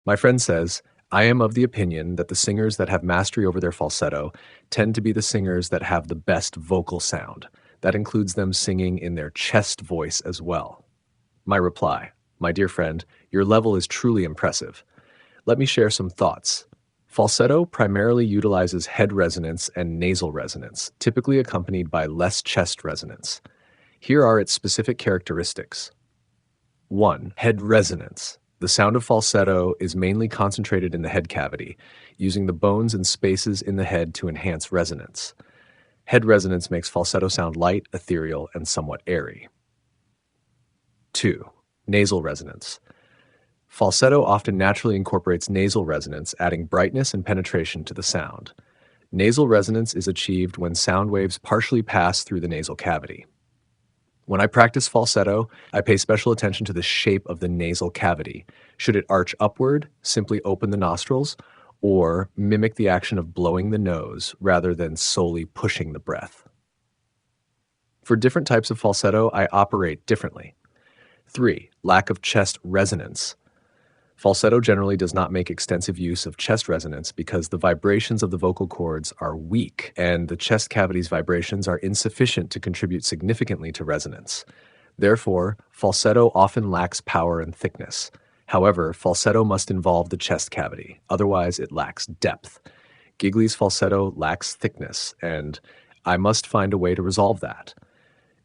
My friend says, I am of the opinion that the singers that have mastery over their falsetto tend to be the singers that have the best vocal sound. That includes them singing in their chest voice as well. My reply, my dear friend, your level is truly impressive. Let me share some thoughts. Falsetto primarily utilizes head resonance and nasal resonance, typically accompanied by less chest resonance. Here are its specific characteristics. 1. Head resonance. The sound of falsetto is mainly concentrated in the head cavity, using the bones and spaces in the head to enhance resonance. Head resonance makes falsetto sound light, ethereal, and somewhat airy. 2. Nasal resonance. Falsetto often naturally incorporates nasal resonance, adding brightness and penetration to the sound. Nasal resonance is achieved when sound waves partially pass through the nasal cavity. When I practice falsetto, I pay special attention to the shape of the nasal cavity. Should it arch upward, simply open the nostrils, or mimic the action of blowing the nose rather than solely pushing the breath? For different types of falsetto, I operate differently. 3. Lack of chest resonance. Falsetto generally does not make extensive use of chest resonance because the vibrations of the vocal cords are weak and the chest cavity's vibrations are insufficient to contribute significantly to resonance. Therefore, falsetto often lacks power and thickness. However, falsetto must involve the chest cavity, otherwise it lacks depth. Gigli's falsetto lacks thickness, and I must find a way to resolve that.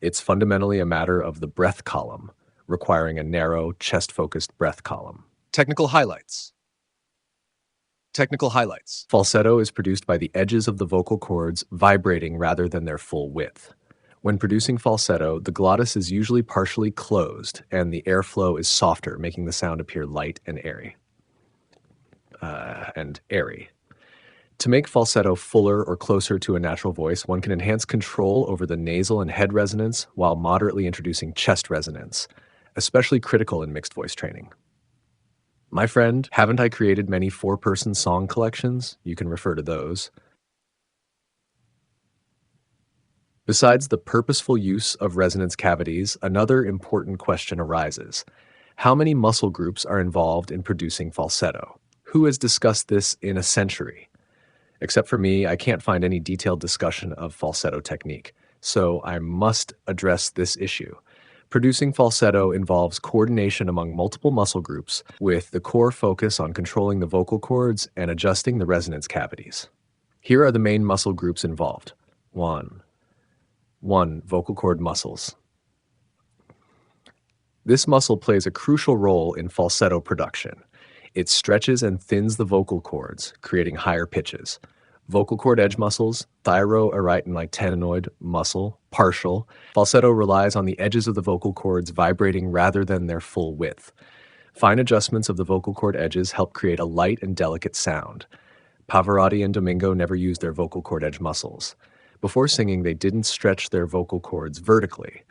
It's fundamentally a matter of the breath column, requiring a narrow, chest-focused breath column. Technical highlights. Technical highlights. Falsetto is produced by the edges of the vocal cords vibrating rather than their full width. When producing falsetto, the glottis is usually partially closed and the airflow is softer, making the sound appear light and airy. To make falsetto fuller or closer to a natural voice, one can enhance control over the nasal and head resonance while moderately introducing chest resonance, especially critical in mixed voice training. My friend, haven't I created many four-person song collections? You can refer to those. Besides the purposeful use of resonance cavities, another important question arises. How many muscle groups are involved in producing falsetto? Who has discussed this in a century? Except for me, I can't find any detailed discussion of falsetto technique, so I must address this issue. Producing falsetto involves coordination among multiple muscle groups, with the core focus on controlling the vocal cords and adjusting the resonance cavities. Here are the main muscle groups involved. 1. Vocal cord muscles. This muscle plays a crucial role in falsetto production. It stretches and thins the vocal cords, creating higher pitches. Vocal cord edge muscles, thyroarytenoid muscle, partial. Falsetto relies on the edges of the vocal cords vibrating rather than their full width. Fine adjustments of the vocal cord edges help create a light and delicate sound. Pavarotti and Domingo never used their vocal cord edge muscles. Before singing, they didn't stretch their vocal cords vertically.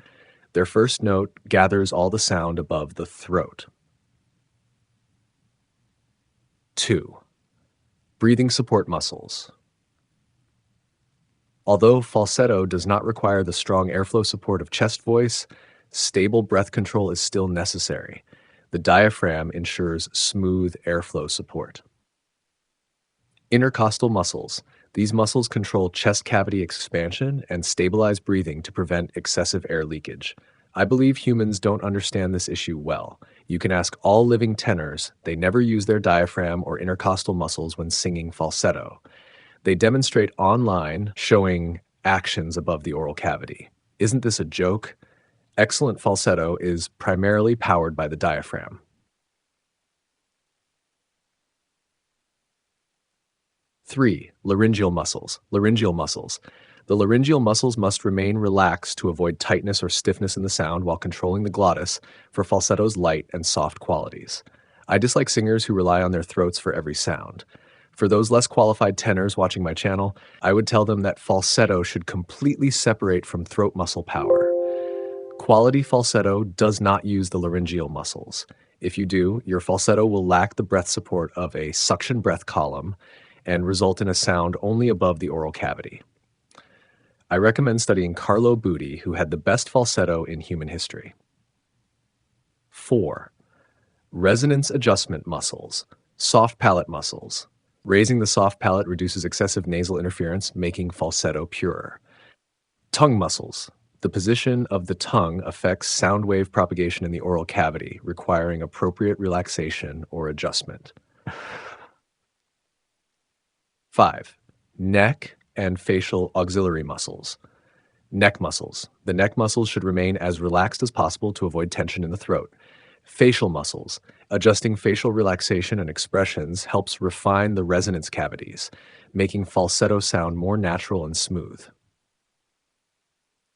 Their first note gathers all the sound above the throat. 2. Breathing support muscles. Although falsetto does not require the strong airflow support of chest voice, stable breath control is still necessary. The diaphragm ensures smooth airflow support. Intercostal muscles. These muscles control chest cavity expansion and stabilize breathing to prevent excessive air leakage. I believe humans don't understand this issue well. You can ask all living tenors, they never use their diaphragm or intercostal muscles when singing falsetto. They demonstrate online, showing actions above the oral cavity. Isn't this a joke? Excellent falsetto is primarily powered by the diaphragm. 3. Laryngeal muscles. Laryngeal muscles. The laryngeal muscles must remain relaxed to avoid tightness or stiffness in the sound while controlling the glottis for falsetto's light and soft qualities. I dislike singers who rely on their throats for every sound. For those less qualified tenors watching my channel, I would tell them that falsetto should completely separate from throat muscle power. Quality falsetto does not use the laryngeal muscles. If you do, your falsetto will lack the breath support of a suction breath column and result in a sound only above the oral cavity. I recommend studying Carlo Buti, who had the best falsetto in human history. 4. Resonance adjustment muscles. Soft palate muscles. Raising the soft palate reduces excessive nasal interference, making falsetto purer. Tongue muscles. The position of the tongue affects sound wave propagation in the oral cavity, requiring appropriate relaxation or adjustment. 5. Neck and facial auxiliary muscles. Neck muscles. The neck muscles should remain as relaxed as possible to avoid tension in the throat. Facial muscles. Adjusting facial relaxation and expressions helps refine the resonance cavities, making falsetto sound more natural and smooth.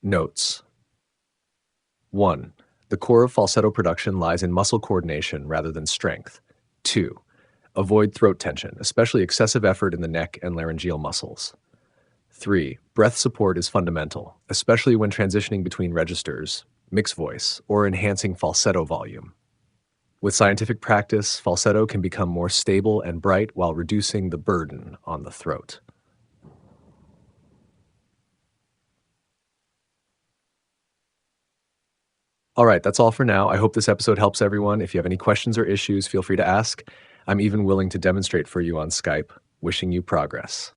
Notes. 1. The core of falsetto production lies in muscle coordination rather than strength. 2. Avoid throat tension, especially excessive effort in the neck and laryngeal muscles. 3. Breath support is fundamental, especially when transitioning between registers, mixed voice, or enhancing falsetto volume. With scientific practice, falsetto can become more stable and bright while reducing the burden on the throat. All right, that's all for now. I hope this episode helps everyone. If you have any questions or issues, feel free to ask. I'm even willing to demonstrate for you on Skype. Wishing you progress.